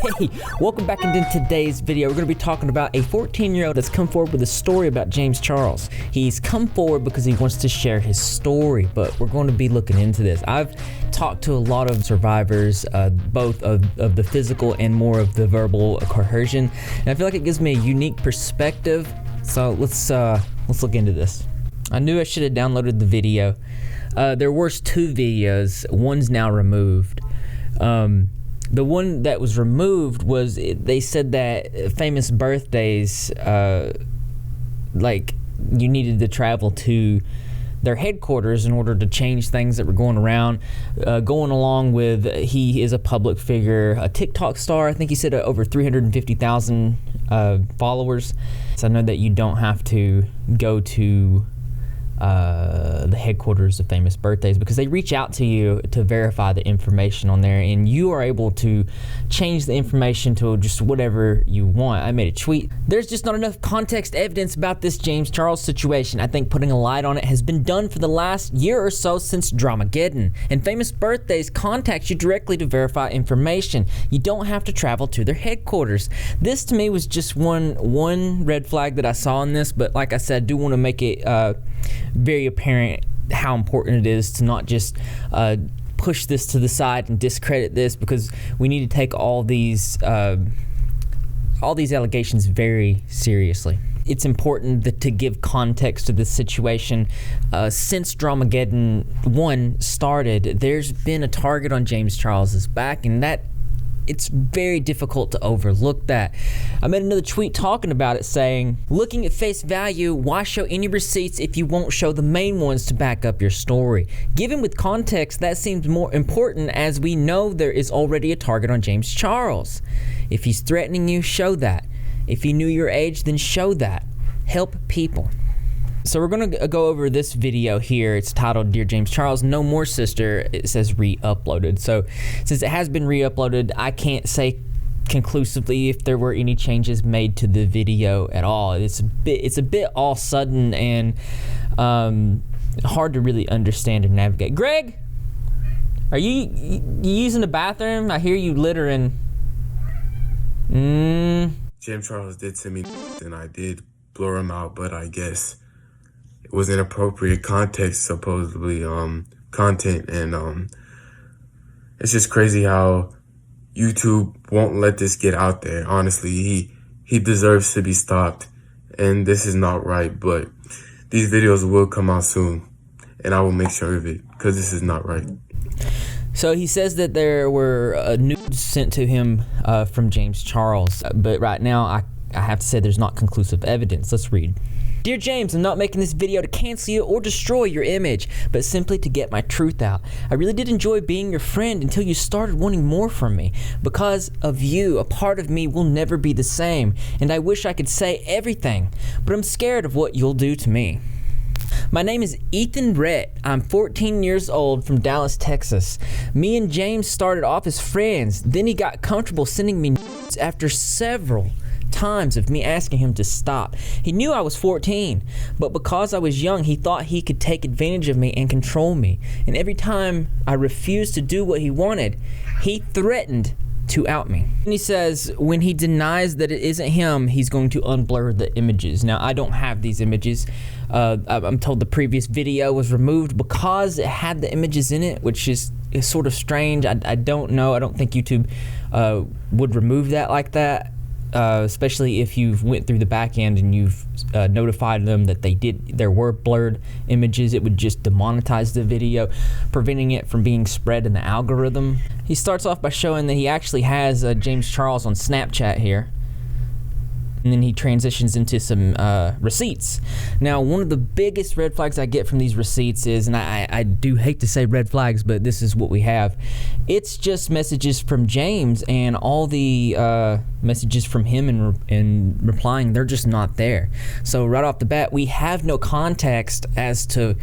Hey, welcome back into today's video. We're going to be talking about a 14-year-old that's come forward with a story about James Charles. He's come forward because he wants to share his story, but we're going to be looking into this. I've talked to a lot of survivors, both of the physical and more of the verbal coercion, and I feel like it gives me a unique perspective. So let's look into this. I knew I should have downloaded the video. There were two videos. One's now removed. The one that was removed was, they said that famous birthdays, like you needed to travel to their headquarters in order to change things that were going around, going along with he is a public figure, a TikTok star. I think he said over 350,000 followers. So I know that you don't have to go to the headquarters of famous birthdays because they reach out to you to verify the information on there, and you are able to change the information to just whatever you want. I made a tweet. There's just not enough context evidence about this James Charles situation. I think putting a light on it has been done for the last year or so since Dramageddon, and famous birthdays contact you directly to verify information. You don't have to travel to their headquarters. This to me was just one red flag that I saw in this, but like I said, I do want to make it very apparent how important it is to not just push this to the side and discredit this, because we need to take all these allegations very seriously. It's important to give context to this situation. Since Dramageddon 1 started, there's been a target on James Charles's back, and that it's very difficult to overlook that. I made another tweet talking about it, saying, looking at face value, why show any receipts if you won't show the main ones to back up your story? Given with context, that seems more important, as we know there is already a target on James Charles. If he's threatening you, show that. If he knew your age, then show that. Help people. So we're going to go over this video here. It's titled, Dear James Charles, No More Sister. It says re-uploaded. So since it has been re-uploaded, I can't say conclusively if there were any changes made to the video at all. It's a bit all sudden and hard to really understand and navigate. Greg, are you using the bathroom? I hear you littering. James Charles did send me and I did blur him out, but I guess it was inappropriate context, supposedly, content, and it's just crazy how YouTube won't let this get out there. Honestly, he deserves to be stopped, and this is not right, but these videos will come out soon, and I will make sure of it, because this is not right. So he says that there were nudes sent to him from James Charles, but right now I have to say there's not conclusive evidence. Let's read. Dear James, I'm not making this video to cancel you or destroy your image, but simply to get my truth out. I really did enjoy being your friend until you started wanting more from me. Because of you, a part of me will never be the same, and I wish I could say everything, but I'm scared of what you'll do to me. My name is Rhett. I'm 14 years old from Dallas, Texas. Me and James started off as friends, then he got comfortable sending me nudes after several times of me asking him to stop. He knew I was 14, but because I was young, he thought he could take advantage of me and control me. And every time I refused to do what he wanted, he threatened to out me. And he says when he denies that it isn't him, he's going to unblur the images. Now, I don't have these images. I'm told the previous video was removed because it had the images in it, which is sort of strange. I don't know. I don't think YouTube would remove that like that. Especially if you've went through the back end and you've notified them that there were blurred images, it would just demonetize the video, preventing it from being spread in the algorithm. He starts off by showing that he actually has James Charles on Snapchat here. And then he transitions into some receipts. Now, one of the biggest red flags I get from these receipts is, and I do hate to say red flags, but this is what we have. It's just messages from James, and all the messages from him and replying, they're just not there. So right off the bat, we have no context as to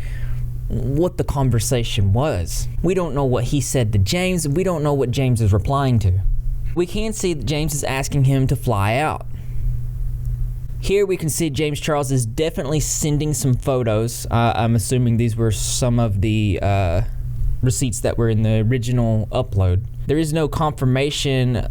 what the conversation was. We don't know what he said to James, and we don't know what James is replying to. We can see that James is asking him to fly out. Here we can see James Charles is definitely sending some photos. I'm assuming these were some of the receipts that were in the original upload. There is no confirmation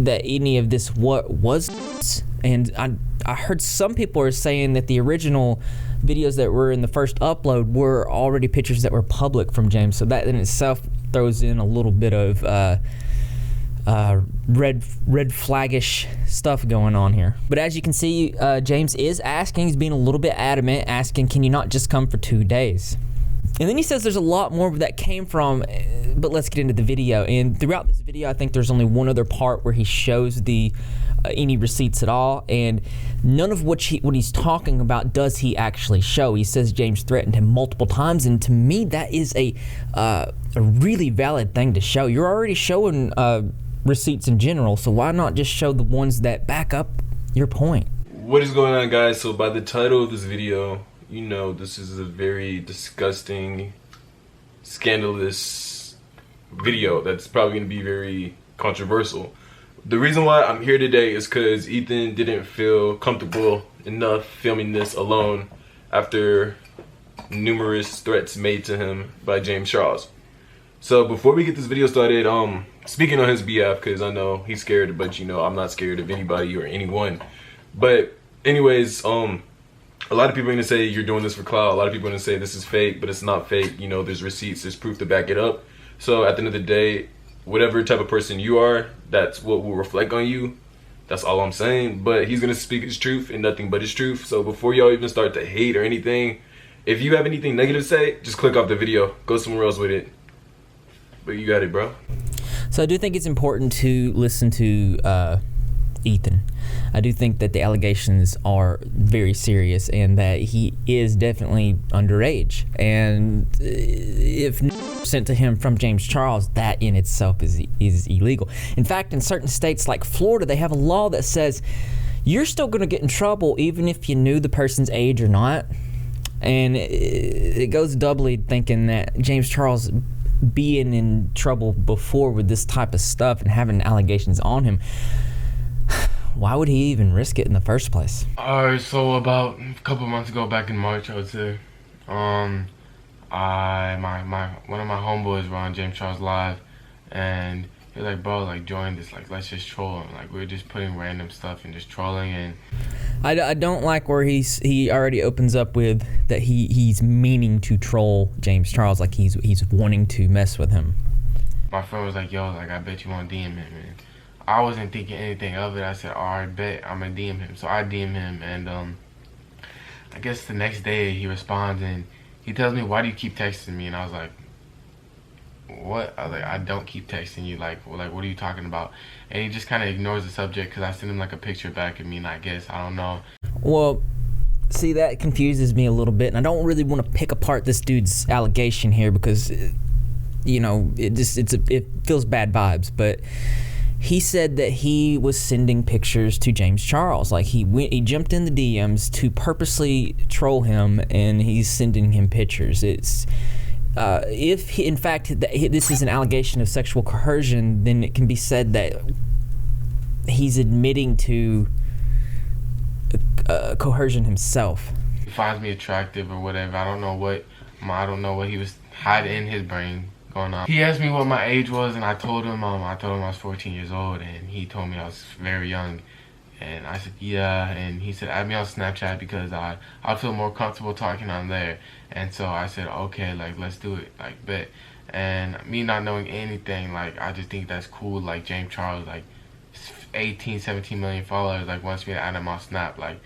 that any of this was. And I heard some people are saying that the original videos that were in the first upload were already pictures that were public from James. So that in itself throws in a little bit of red flaggish stuff going on here. But as you can see, James is asking, he's being a little bit adamant, asking, can you not just come for 2 days? And then he says there's a lot more that came from, but let's get into the video. And throughout this video, I think there's only one other part where he shows the any receipts at all, and none of what he's talking about does he actually show. He says James threatened him multiple times, and to me, that is a really valid thing to show. You're already showing receipts in general, so why not just show the ones that back up your point? What is going on, guys? So by the title of this video, you know this is a very disgusting, scandalous video that's probably going to be very controversial. The reason why I'm here today is because Ethan didn't feel comfortable enough filming this alone after numerous threats made to him by James Charles. So before we get this video started, speaking on his behalf, because I know he's scared, but you know I'm not scared of anybody or anyone. But anyways, a lot of people are going to say you're doing this for clout. A lot of people are going to say this is fake, but it's not fake. You know, there's receipts, there's proof to back it up. So at the end of the day, whatever type of person you are, that's what will reflect on you. That's all I'm saying. But he's going to speak his truth and nothing but his truth. So before y'all even start to hate or anything, if you have anything negative to say, just click off the video. Go somewhere else with it. But you got it, bro. So I do think it's important to listen to Ethan. I do think that the allegations are very serious and that he is definitely underage. And if sent to him from James Charles, that in itself is illegal. In fact, in certain states like Florida, they have a law that says you're still going to get in trouble even if you knew the person's age or not. And it goes doubly thinking that James Charles being in trouble before with this type of stuff and having allegations on him, why would he even risk it in the first place? Alright, so about a couple months ago, back in March, I would say, one of my homeboys were on James Charles Live, and he was like, bro, like, join this, like, let's just troll him. Like, we were just putting random stuff and just trolling. And I don't like where he already opens up with that he's meaning to troll James Charles, like he's wanting to mess with him. My friend was like, yo, like, I bet you want to DM him, man. I wasn't thinking anything of it. I said, alright, bet I'm gonna DM him. So I DM him, and I guess the next day he responds and he tells me, why do you keep texting me? And I was like, what? I was like, I don't keep texting you. Like what are you talking about? And he just kind of ignores the subject because I sent him like a picture back of me, and I guess, I don't know. Well, see, that confuses me a little bit, and I don't really want to pick apart this dude's allegation here because, you know, it feels bad vibes, but he said that he was sending pictures to James Charles. Like he jumped in the DMs to purposely troll him, and he's sending him pictures. It's if in fact this is an allegation of sexual coercion, then it can be said that he's admitting to coercion himself. He finds me attractive or whatever. I don't know what he was hiding in his brain. He asked me what my age was, and I told him I was 14 years old, and he told me I was very young. And I said, yeah, and he said, add me on Snapchat because I'll feel more comfortable talking on there. And so I said, okay, like, let's do it, like, bet. And me not knowing anything, like, I just think that's cool, like, James Charles, like, 18, 17 million followers, like, wants me to add him on Snap, like.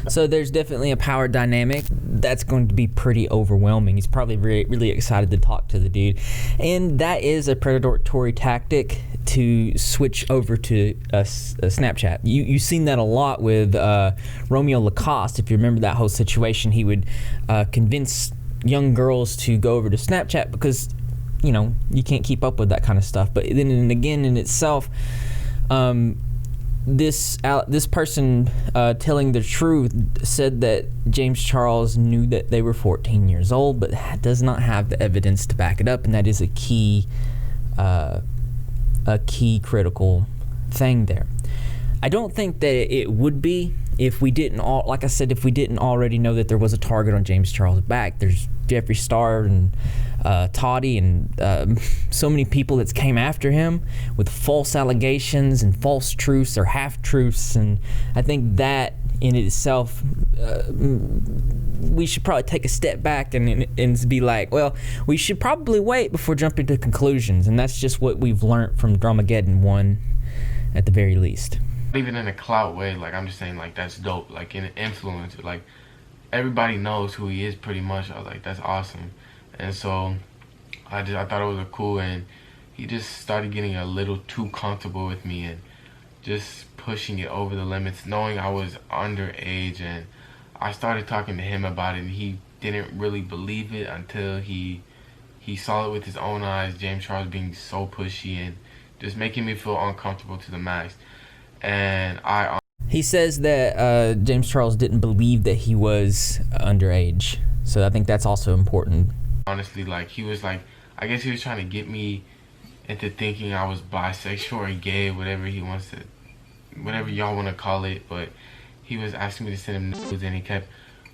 So there's definitely a power dynamic that's going to be pretty overwhelming. He's probably really excited to talk to the dude, and that is a predatory tactic to switch over to Snapchat. You've seen that a lot with Romeo Lacoste. If you remember that whole situation, he would convince young girls to go over to Snapchat because, you know, you can't keep up with that kind of stuff. But then and again in itself, this person telling the truth said that James Charles knew that they were 14 years old, but does not have the evidence to back it up, and that is a key critical thing there. I don't think that it would be if we didn't if we didn't already know that there was a target on James Charles' back. There's Jeffree Star and Tati and so many people that's came after him with false allegations and false truths or half-truths. And I think that in itself, we should probably take a step back and be like, well, we should probably wait before jumping to conclusions. And that's just what we've learned from Dramageddon 1 at the very least. Even in a clout way, like, I'm just saying, like, that's dope. Like, in an influencer, like, everybody knows who he is pretty much. I was like, that's awesome. And so I thought it was cool, and he just started getting a little too comfortable with me and just pushing it over the limits, knowing I was underage. And I started talking to him about it, and he didn't really believe it until he saw it with his own eyes. James Charles being so pushy and just making me feel uncomfortable to the max. And he says that James Charles didn't believe that he was underage, so I think that's also important. Honestly, like, he was like, I guess he was trying to get me into thinking I was bisexual or gay, whatever he wants to, whatever y'all want to call it. But he was asking me to send him nudes, and he kept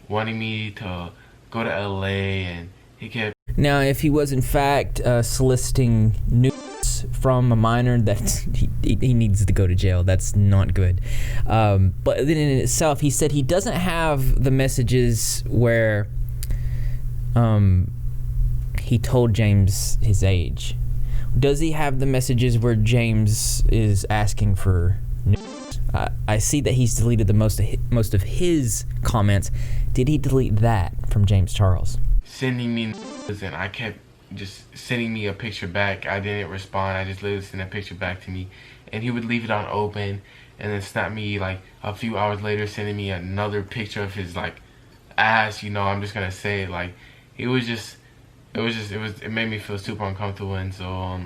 wanting me to go to LA, and he kept. Now, if he was in fact soliciting nudes from a minor, that he needs to go to jail. That's not good. But then in itself, he said he doesn't have the messages where he told James his age. Does he have the messages where James is asking for nudes? I see that he's deleted the most of his comments. Did he delete that from James Charles? Sending me nudes, and I kept just sending me a picture back. I didn't respond. I just literally sent a picture back to me, and he would leave it on open, and then snap me like a few hours later, sending me another picture of his like ass. You know, I'm just gonna say it, like, it made me feel super uncomfortable. And so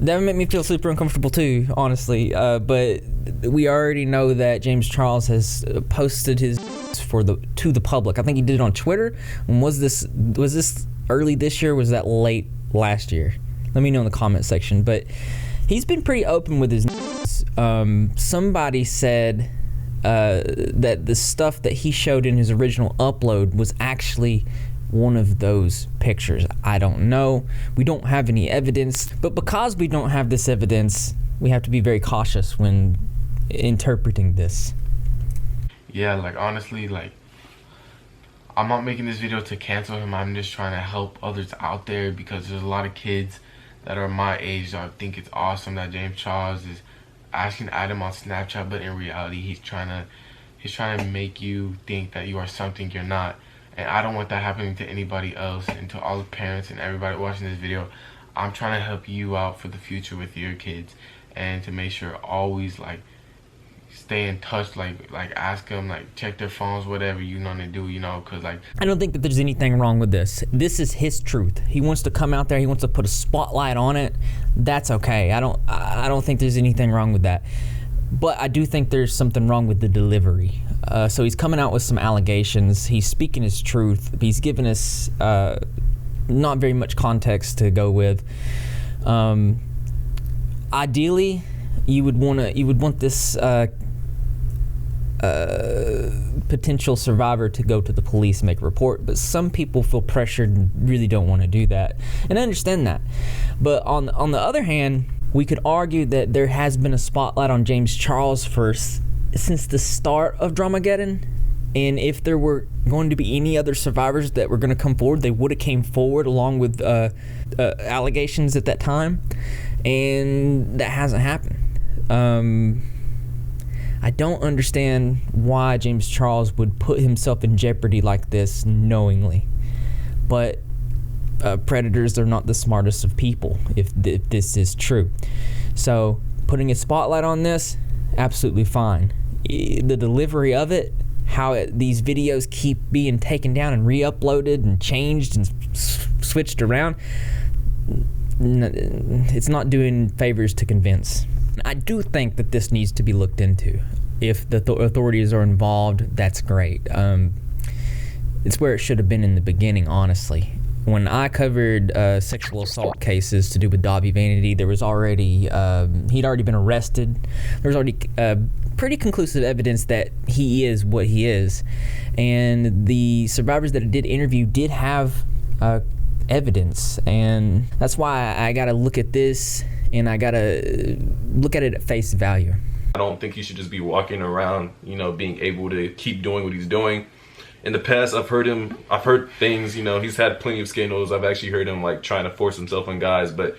that made me feel super uncomfortable too, honestly. But we already know that James Charles has posted his to the public. I think he did it on Twitter. And was this early this year? Or was that late last year? Let me know in the comment section. But he's been pretty open with his news. Somebody said that the stuff that he showed in his original upload was actually one of those pictures. I don't know. We don't have any evidence. But because we don't have this evidence, we have to be very cautious when interpreting this. Yeah, like, honestly, like, I'm not making this video to cancel him. I'm just trying to help others out there, because there's a lot of kids that are my age that I think it's awesome that James Charles is asking to add him on Snapchat, but in reality he's trying to make you think that you are something you're not. And I don't want that happening to anybody else. And to all the parents and everybody watching this video, I'm trying to help you out for the future with your kids, and to make sure always, like, stay in touch, like ask them, like, check their phones, whatever you know to do, you know, because, like, I don't think that there's anything wrong with this. This is his truth. He wants to come out there. He wants to put a spotlight on it. That's okay. I don't think there's anything wrong with that. But I do think there's something wrong with the delivery. So he's coming out with some allegations. He's speaking his truth. He's giving us not very much context to go with. Ideally, you would want this potential survivor to go to the police and make a report, but some people feel pressured and really don't want to do that, and I understand that. But on the other hand, we could argue that there has been a spotlight on James Charles since the start of Dramageddon, and if there were going to be any other survivors that were going to come forward, they would have came forward along with allegations at that time, and that hasn't happened. I don't understand why James Charles would put himself in jeopardy like this knowingly, but predators are not the smartest of people if this is true. So putting a spotlight on this, absolutely fine. The delivery of it, how these videos keep being taken down and re-uploaded and changed and switched around, it's not doing favors to convince. I do think that this needs to be looked into. If the authorities are involved, that's great. It's where it should have been in the beginning, honestly. When I covered sexual assault cases to do with Davi Vanity, there was already he'd already been arrested. There was already pretty conclusive evidence that he is what he is, and the survivors that I did interview did have evidence, and that's why I gotta look at this and I gotta look at it at face value. I don't think he should just be walking around, you know, being able to keep doing what he's doing. In the past, I've heard things, you know, he's had plenty of scandals. I've actually heard him like trying to force himself on guys, but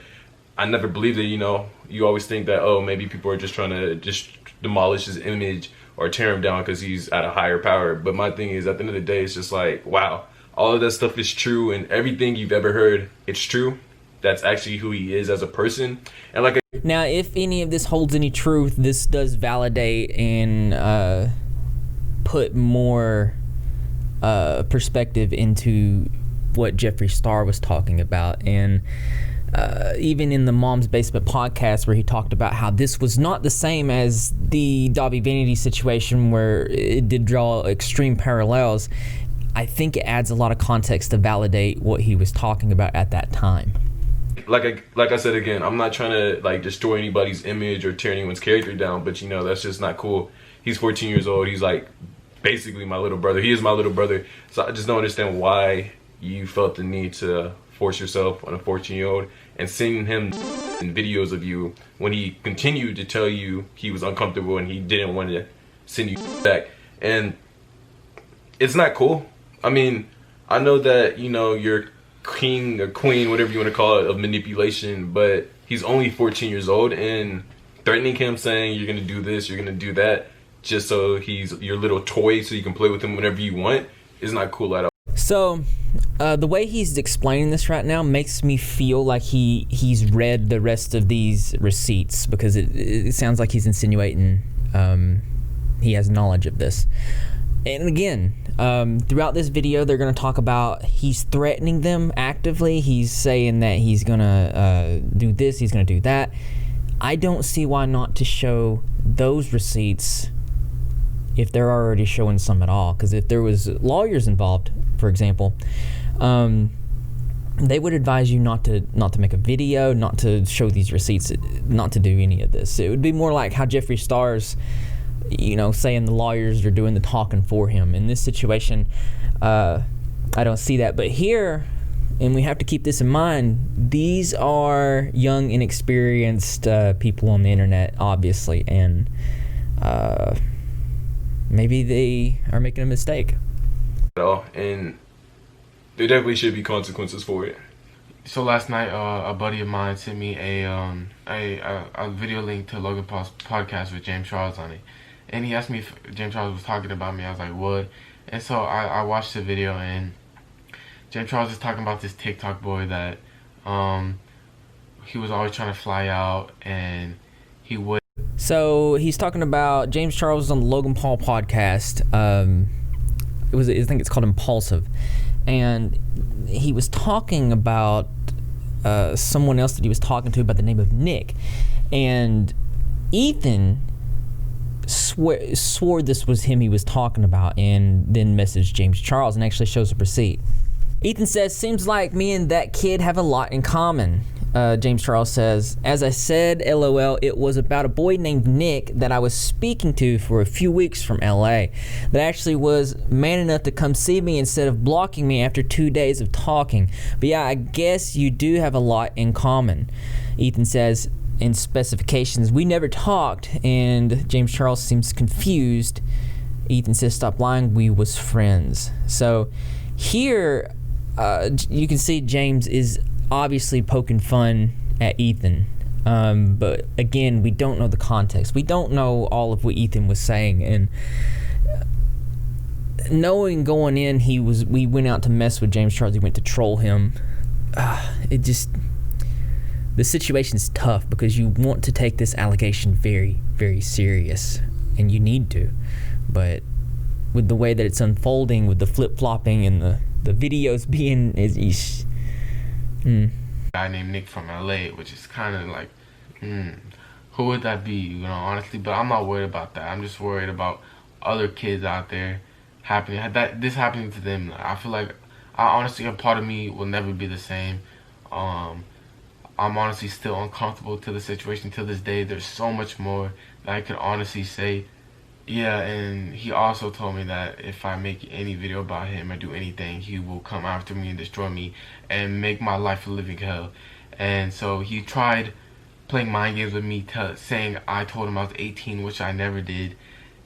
I never believed it. You know, you always think that, oh, maybe people are just trying to just demolish his image or tear him down because he's at a higher power. But my thing is, at the end of the day, it's just like, wow, all of that stuff is true, and everything you've ever heard, it's true. That's actually who he is as a person. And like, now, if any of this holds any truth, this does validate and put more perspective into what Jeffree Star was talking about. And even in the Mom's Basement podcast, where he talked about how this was not the same as the Dobby Vanity situation, where it did draw extreme parallels, I think it adds a lot of context to validate what he was talking about at that time. Like I said again, I'm not trying to like destroy anybody's image or tear anyone's character down, but you know, that's just not cool. He's 14 years old. He's like basically my little brother. He is my little brother. So I just don't understand why you felt the need to force yourself on a 14-year-old and seeing him in videos of you when he continued to tell you he was uncomfortable and he didn't want to send you back. And it's not cool. I mean, I know that, you know, you're king or queen, whatever you want to call it, of manipulation, but he's only 14 years old, and threatening him, saying you're going to do this, you're going to do that, just so he's your little toy so you can play with him whenever you want, is not cool at all. So the way he's explaining this right now makes me feel like he's read the rest of these receipts, because it sounds like he's insinuating he has knowledge of this. And again, throughout this video, they're going to talk about he's threatening them actively. He's saying that he's going to do this, he's going to do that. I don't see why not to show those receipts if they're already showing some at all. Because if there was lawyers involved, for example, they would advise you not to make a video, not to show these receipts, not to do any of this. It would be more like how Jeffree Star's, you know, saying the lawyers are doing the talking for him. In this situation, I don't see that. But here, and we have to keep this in mind, these are young, inexperienced people on the internet, obviously, and maybe they are making a mistake. And there definitely should be consequences for it. So last night, a buddy of mine sent me a video link to Logan Paul's podcast with James Charles on it. And he asked me if James Charles was talking about me. I was like, what? And so I watched the video, and James Charles is talking about this TikTok boy that he was always trying to fly out, and he would. So he's talking about James Charles was on the Logan Paul podcast. I think it's called Impulsive. And he was talking about someone else that he was talking to by the name of Nick. And Ethan swore this was him he was talking about, and then messaged James Charles and actually shows a receipt. Ethan says, seems like me and that kid have a lot in common. James Charles says, as I said, LOL, it was about a boy named Nick that I was speaking to for a few weeks from LA that actually was man enough to come see me instead of blocking me after 2 days of talking. But yeah, I guess you do have a lot in common. Ethan says, in specifications, we never talked, and James Charles seems confused. Ethan says, stop lying, we was friends. So here you can see James is obviously poking fun at Ethan, but again, we don't know the context. We don't know all of what Ethan was saying, and knowing going in we went out to mess with James Charles, he went to troll him. The situation's tough because you want to take this allegation very, very serious, and you need to. But with the way that it's unfolding, with the flip-flopping and the videos being... guy named Nick from LA, which is kind of like, who would that be, you know, honestly? But I'm not worried about that. I'm just worried about other kids out there this happening to them. I feel like, honestly, a part of me will never be the same. I'm honestly still uncomfortable to the situation to this day. There's so much more that I could honestly say, Yeah, and he also told me that if I make any video about him or do anything, he will come after me and destroy me and make my life a living hell. And so he tried playing mind games with me, saying I told him I was 18, which I never did,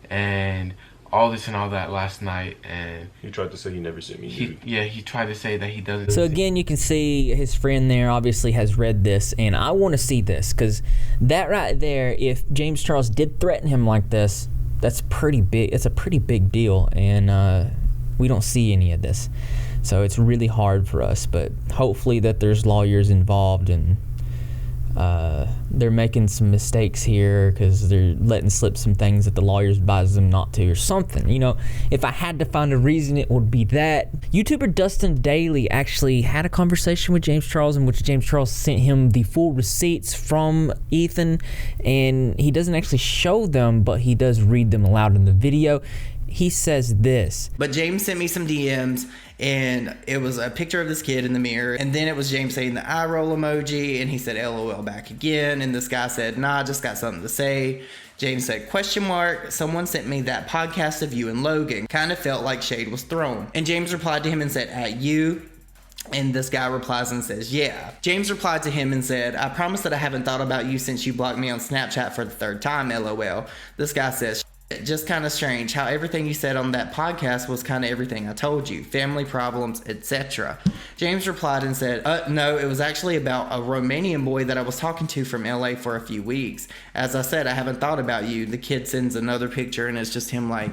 and all this and all that last night. And He tried to say he never sent me. he tried to say that he doesn't. So again, you can see his friend there obviously has read this, and I want to see this, because that right there, if James Charles did threaten him like this, that's pretty big. It's a pretty big deal, and we don't see any of this, so it's really hard for us. But hopefully that there's lawyers involved, and they're making some mistakes here because they're letting slip some things that the lawyers advise them not to, or something. You know, if I had to find a reason, it would be that. YouTuber Dustin Dailey actually had a conversation with James Charles in which James Charles sent him the full receipts from Ethan, and he doesn't actually show them, but he does read them aloud in the video. He says this. But James sent me some DMs, and it was a picture of this kid in the mirror, and then it was James saying the eye roll emoji, and he said LOL back again, and this guy said, nah, I just got something to say. James said, question mark, someone sent me that podcast of you and Logan. Kind of felt like shade was thrown. And James replied to him and said, at you? And this guy replies and says, yeah. James replied to him and said, I promise that I haven't thought about you since you blocked me on Snapchat for the third time, LOL. This guy says, just kind of strange how everything you said on that podcast was kind of everything I told you, family problems, etc. James replied and said, no, it was actually about a Romanian boy that I was talking to from LA for a few weeks. As I said, I haven't thought about you. The kid sends another picture and it's just him like...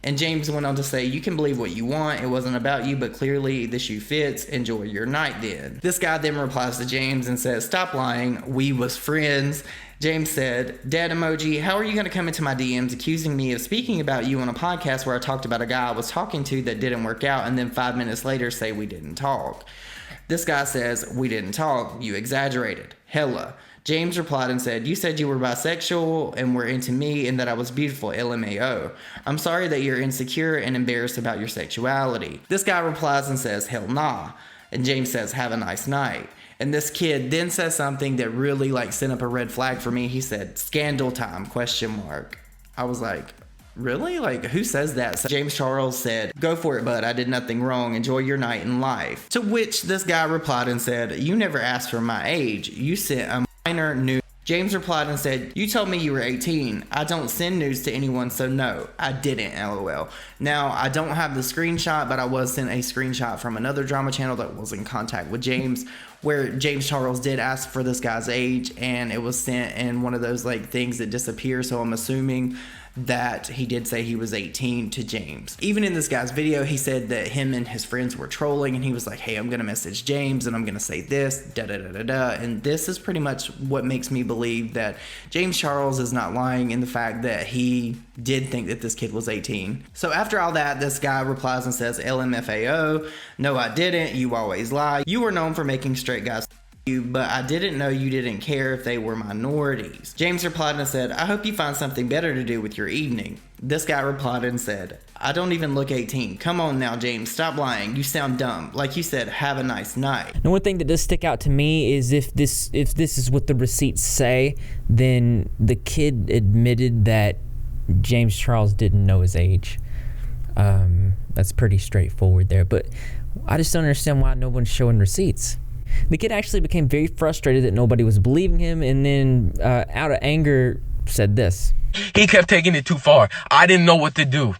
And James went on to say, you can believe what you want. It wasn't about you, but clearly the shoe fits. Enjoy your night then. This guy then replies to James and says, stop lying. We was friends. James said, dad emoji, how are you going to come into my DMs accusing me of speaking about you on a podcast where I talked about a guy I was talking to that didn't work out, and then 5 minutes later say we didn't talk? This guy says, we didn't talk. You exaggerated. Hella. James replied and said, you said you were bisexual and were into me and that I was beautiful, LMAO. I'm sorry that you're insecure and embarrassed about your sexuality. This guy replies and says, hell nah. And James says, have a nice night. And this kid then says something that really sent up a red flag for me. He said, scandal time, question mark. I was like, really? Who says that? So James Charles said, go for it, bud. I did nothing wrong. Enjoy your night in life. To which this guy replied and said, you never asked for my age. You sent a minor nude. James replied and said, you told me you were 18. I don't send nudes to anyone, so no, I didn't, LOL. Now, I don't have the screenshot, but I was sent a screenshot from another drama channel that was in contact with James, where James Charles did ask for this guy's age, and it was sent in one of those things that disappear, so I'm assuming that he did say he was 18 to James. Even in this guy's video, he said that him and his friends were trolling, and he was like, hey, I'm gonna message James and I'm gonna say this, da-da-da-da-da. And this is pretty much what makes me believe that James Charles is not lying in the fact that he did think that this kid was 18. So after all that, this guy replies and says, LMFAO, no, I didn't. You always lie. You were known for making straight guys you, but I didn't know you didn't care if they were minorities. James replied and said, I hope you find something better to do with your evening. This guy replied and said, I don't even look 18. Come on now, James, stop lying. You sound dumb. Like you said, have a nice night. And one thing that does stick out to me is if this is what the receipts say, then the kid admitted that James Charles didn't know his age. That's pretty straightforward there, but I just don't understand why no one's showing receipts. The kid actually became very frustrated that nobody was believing him, and then out of anger said this. He kept taking it too far. I didn't know what to do.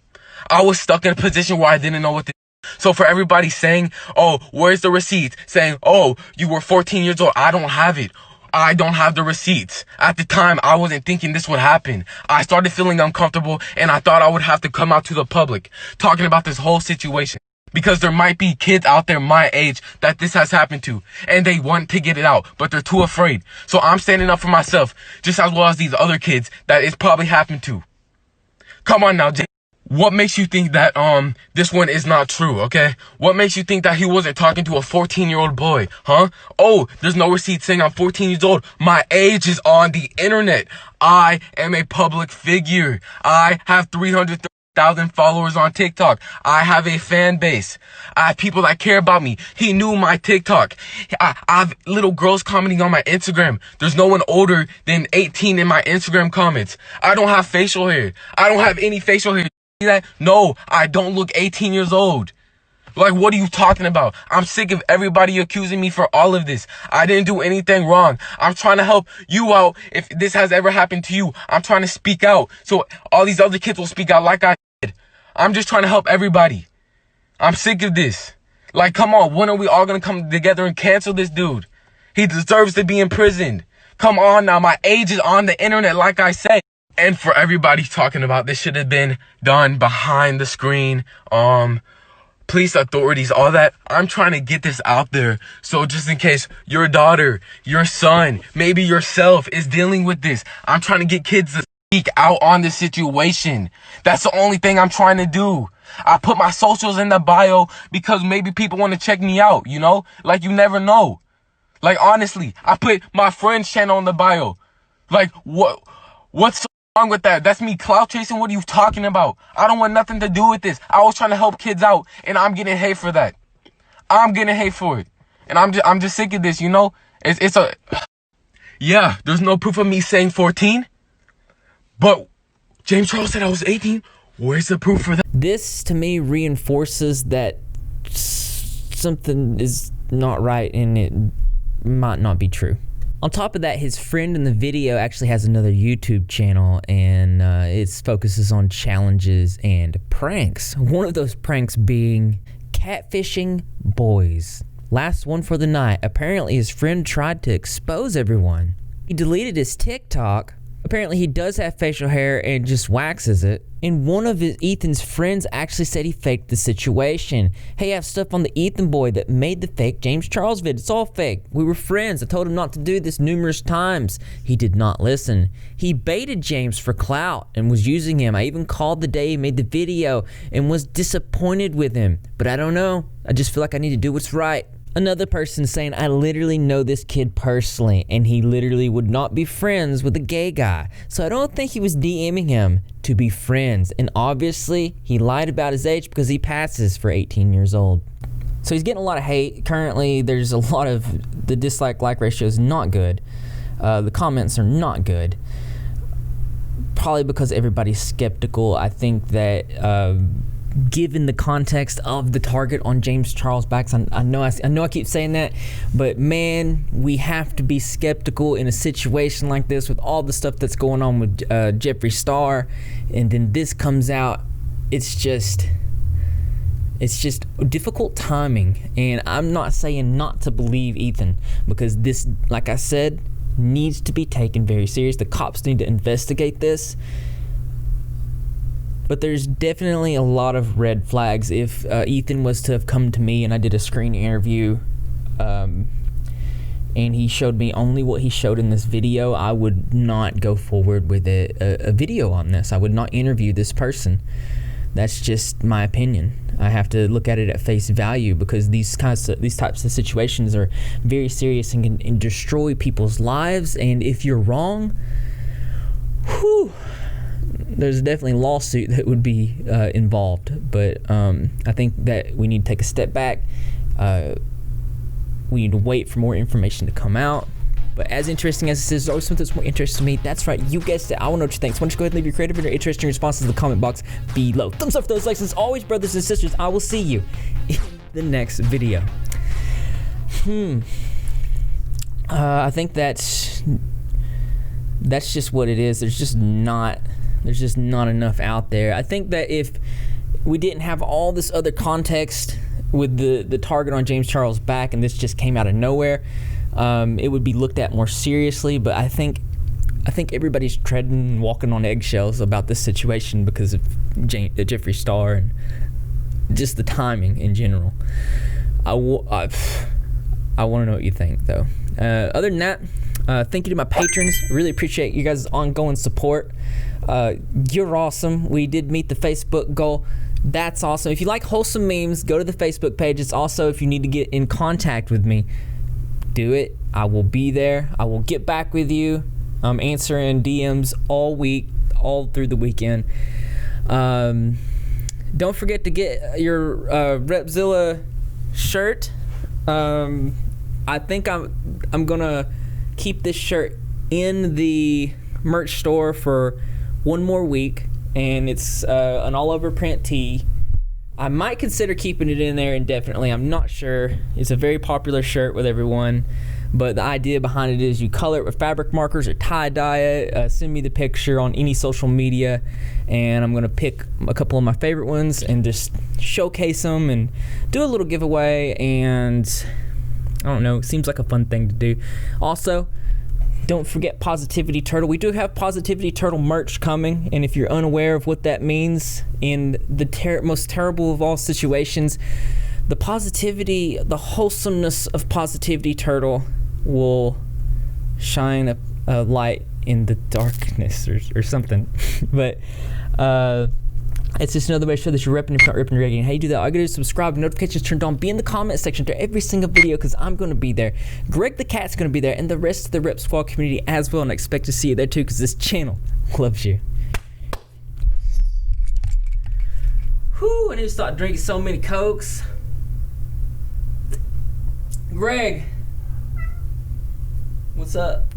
I was stuck in a position where I didn't know what to do. So for everybody saying, oh, where's the receipt? Saying, oh, you were 14 years old. I don't have it. I don't have the receipts. At the time, I wasn't thinking this would happen. I started feeling uncomfortable, and I thought I would have to come out to the public talking about this whole situation. Because there might be kids out there my age that this has happened to, and they want to get it out, but they're too afraid. So I'm standing up for myself, just as well as these other kids that it's probably happened to. Come on now, Jay. What makes you think that this one is not true, okay? What makes you think that he wasn't talking to a 14-year-old boy, huh? Oh, there's no receipt saying I'm 14 years old. My age is on the internet. I am a public figure. I have 330,000 100,000 followers on TikTok. I have a fan base. I have people that care about me. He knew my TikTok. I have little girls commenting on my Instagram. There's no one older than 18 in my Instagram comments. I don't have facial hair. I don't have any facial hair. See that? No, I don't look 18 years old. Like, what are you talking about? I'm sick of everybody accusing me for all of this. I didn't do anything wrong. I'm trying to help you out. If this has ever happened to you, I'm trying to speak out so all these other kids will speak out like I did. I'm just trying to help everybody. I'm sick of this. Like, come on, when are we all gonna come together and cancel this dude? He deserves to be imprisoned. Come on now, my age is on the internet, like I said. And for everybody talking about this should have been done behind the screen, police authorities, all that. I'm trying to get this out there. So just in case your daughter, your son, maybe yourself is dealing with this, I'm trying to get kids to speak out on this situation. That's the only thing I'm trying to do. I put my socials in the bio because maybe people want to check me out, you know? Like, you never know. Like, honestly, I put my friend's channel in the bio. Like, what's wrong with that? That's me clout chasing. What are you talking about? I don't want nothing to do with this. I was trying to help kids out, and I'm getting hate for that. I'm getting hate for it, and I'm just sick of this. You know, yeah. There's no proof of me saying 14, but James Charles said I was 18. Where's the proof for that? This to me reinforces that something is not right, and it might not be true. On top of that, his friend in the video actually has another YouTube channel, and it focuses on challenges and pranks. One of those pranks being catfishing boys. Last one for the night. Apparently, his friend tried to expose everyone. He deleted his TikTok. Apparently, he does have facial hair and just waxes it. And one of Ethan's friends actually said he faked the situation. Hey, I have stuff on the Ethan boy that made the fake James Charles vid. It's all fake. We were friends. I told him not to do this numerous times. He did not listen. He baited James for clout and was using him. I even called the day he made the video and was disappointed with him. But I don't know. I just feel like I need to do what's right. Another person saying, I literally know this kid personally, and he literally would not be friends with a gay guy. So I don't think he was DMing him to be friends. And obviously, he lied about his age because he passes for 18 years old. So he's getting a lot of hate. Currently, there's a lot of, the dislike-like ratio is not good. The comments are not good. Probably because everybody's skeptical. I think that given the context of the target on James Charles' backs, I know I keep saying that, but man, we have to be skeptical in a situation like this with all the stuff that's going on with Jeffree Star, and then this comes out. It's just difficult timing, and I'm not saying not to believe Ethan, because this, like I said, needs to be taken very serious. The cops need to investigate this. But there's definitely a lot of red flags. If Ethan was to have come to me and I did a screen interview and he showed me only what he showed in this video, I would not go forward with a video on this. I would not interview this person. That's just my opinion. I have to look at it at face value, because these types of situations are very serious and can destroy people's lives. And if you're wrong, whew, there's definitely a lawsuit that would be involved. But I think that we need to take a step back. We need to wait for more information to come out. But as interesting as this is, always something that's more interesting to me. That's right, you guessed it. I want to know what you think. So why don't you go ahead and leave your creative and interesting responses in the comment box below. Thumbs up for those likes. As always, brothers and sisters, I will see you in the next video. I think that's just what it is. There's just not enough out there. I think that if we didn't have all this other context with the target on James Charles' back, and this just came out of nowhere, it would be looked at more seriously. But I think everybody's walking on eggshells about this situation because of Jeffree Star and just the timing in general. I want to know what you think, though. Other than that, thank you to my patrons. Really appreciate you guys' ongoing support. You're awesome. We did meet the Facebook goal. That's awesome. If you like wholesome memes, go to the Facebook page. It's also, if you need to get in contact with me, do it. I will be there. I will get back with you. I'm answering DMs all week, all through the weekend. Don't forget to get your Repzilla shirt. I think I'm gonna keep this shirt in the merch store for one more week, and it's an all-over print tee. I might consider keeping it in there indefinitely. I'm not sure. It's a very popular shirt with everyone, but the idea behind it is you color it with fabric markers or tie-dye it. Send me the picture on any social media, and I'm going to pick a couple of my favorite ones and just showcase them and do a little giveaway, and I don't know, it seems like a fun thing to do. Also, don't forget Positivity Turtle. We do have Positivity Turtle merch coming, and if you're unaware of what that means in the most terrible of all situations, the positivity, the wholesomeness of Positivity Turtle will shine a light in the darkness or something. But it's just another way to show that you're repping if you're not repping regularly. How you do that? All you gotta do is subscribe, notifications turned on, be in the comment section to every single video, because I'm gonna be there. Greg the Cat's gonna be there, and the rest of the Rep Squad community as well, and I expect to see you there too, because this channel loves you. Whew, I need to start drinking so many Cokes. Greg, what's up?